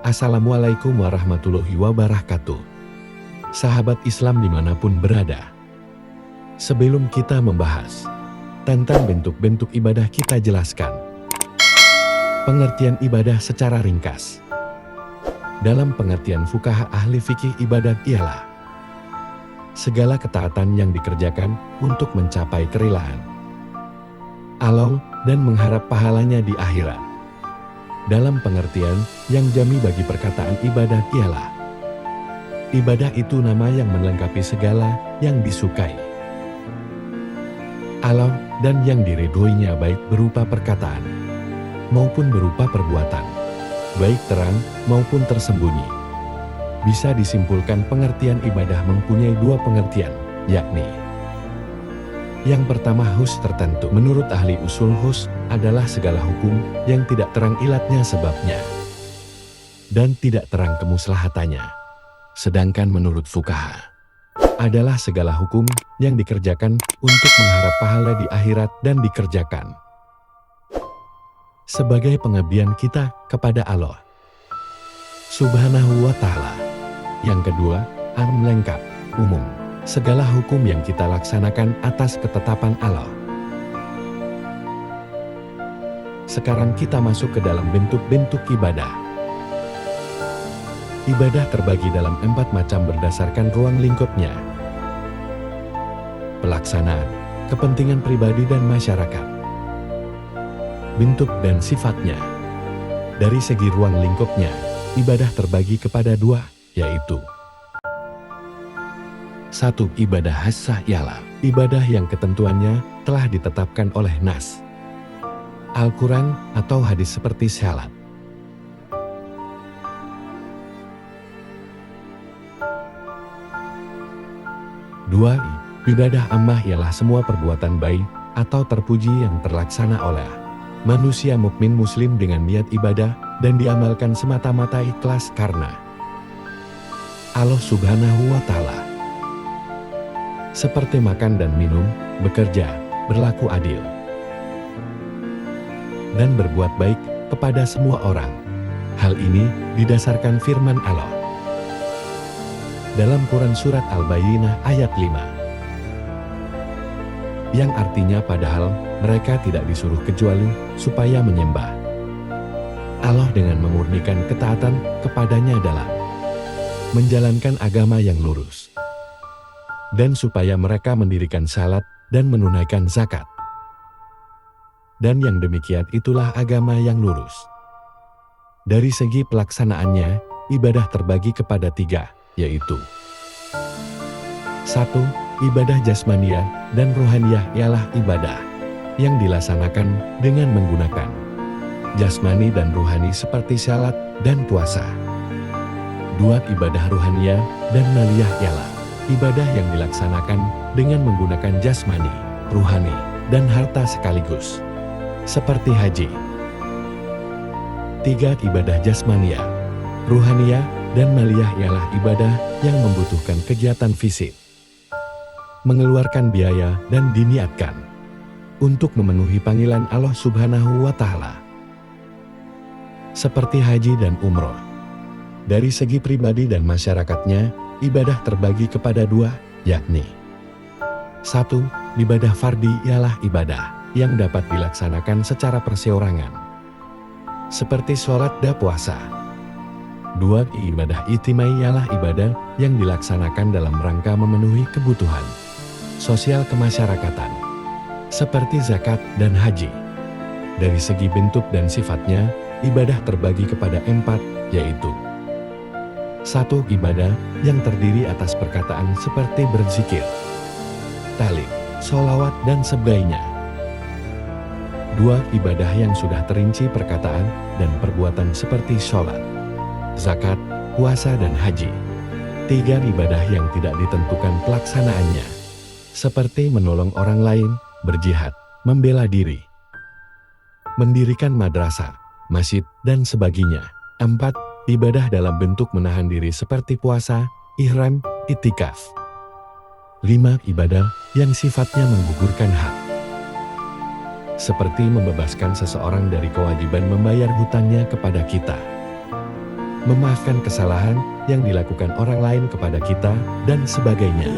Assalamualaikum warahmatullahi wabarakatuh. Sahabat Islam dimanapun berada. Sebelum kita membahas tentang bentuk-bentuk ibadah, kita jelaskan pengertian ibadah secara ringkas. Dalam pengertian fuqaha ahli fikih, ibadat ialah segala ketaatan yang dikerjakan untuk mencapai kerelaan Allah dan mengharap pahalanya di akhirat. Dalam pengertian yang jami bagi perkataan ibadah ialah ibadah itu nama yang melengkapi segala yang disukai Allah dan yang diridhoinya, baik berupa perkataan maupun berupa perbuatan, baik terang maupun tersembunyi. Bisa disimpulkan pengertian ibadah mempunyai dua pengertian, yakni yang pertama, hus tertentu. Menurut ahli usul, hus adalah segala hukum yang tidak terang ilatnya sebabnya dan tidak terang kemuslahatannya. Sedangkan menurut fuqaha adalah segala hukum yang dikerjakan untuk mengharap pahala di akhirat dan dikerjakan sebagai pengabdian kita kepada Allah Subhanahu wa Ta'ala. Yang kedua, am lengkap, umum. Segala hukum yang kita laksanakan atas ketetapan Allah. Sekarang kita masuk ke dalam bentuk-bentuk ibadah. Ibadah terbagi dalam 4 macam berdasarkan ruang lingkupnya. Pelaksanaan, kepentingan pribadi dan masyarakat. Bentuk dan sifatnya. Dari segi ruang lingkupnya, ibadah terbagi kepada 2, yaitu 1. Ibadah khassah ialah ibadah yang ketentuannya telah ditetapkan oleh nas Al-Quran atau hadis seperti salat. 2. Ibadah ammah ialah semua perbuatan baik atau terpuji yang terlaksana oleh manusia mukmin muslim dengan niat ibadah dan diamalkan semata-mata ikhlas karena Allah Subhanahu wa Ta'ala. Seperti makan dan minum, bekerja, berlaku adil, dan berbuat baik kepada semua orang. Hal ini didasarkan firman Allah dalam Quran Surat Al-Bayyinah ayat 5, yang artinya padahal mereka tidak disuruh kecuali supaya menyembah Allah dengan memurnikan ketaatan kepadanya dalam menjalankan agama yang lurus, dan supaya mereka mendirikan salat dan menunaikan zakat. Dan yang demikian itulah agama yang lurus. Dari segi pelaksanaannya, ibadah terbagi kepada 3, yaitu 1. Ibadah jasmaniyah dan rohaniyah ialah ibadah yang dilaksanakan dengan menggunakan jasmani dan rohani seperti salat dan puasa. 2. Ibadah rohaniyah dan maliyah ialah ibadah yang dilaksanakan dengan menggunakan jasmani, ruhani, dan harta sekaligus, seperti haji. 3. Ibadah jasmaniyah, ruhaniyah, dan maliyah ialah ibadah yang membutuhkan kegiatan fisik, mengeluarkan biaya, dan diniatkan untuk memenuhi panggilan Allah Subhanahu wa Ta'ala, seperti haji dan umroh. Dari segi pribadi dan masyarakatnya, ibadah terbagi kepada 2, yakni 1. Ibadah fardi ialah ibadah yang dapat dilaksanakan secara perseorangan, seperti sholat dan puasa. 2. Ibadah itimai ialah ibadah yang dilaksanakan dalam rangka memenuhi kebutuhan sosial kemasyarakatan, seperti zakat dan haji. Dari segi bentuk dan sifatnya, ibadah terbagi kepada 4, yaitu 1. Ibadah yang terdiri atas perkataan seperti berzikir, tahlil, sholawat, dan sebagainya. 2. Ibadah yang sudah terinci perkataan dan perbuatan seperti sholat, zakat, puasa, dan haji. 3. Ibadah yang tidak ditentukan pelaksanaannya, seperti menolong orang lain, berjihad, membela diri, mendirikan madrasah, masjid, dan sebagainya. 4. Ibadah dalam bentuk menahan diri seperti puasa, ihram, itikaf. 5. Ibadah yang sifatnya menggugurkan hak, seperti membebaskan seseorang dari kewajiban membayar hutangnya kepada kita. memaafkan kesalahan yang dilakukan orang lain kepada kita, dan sebagainya.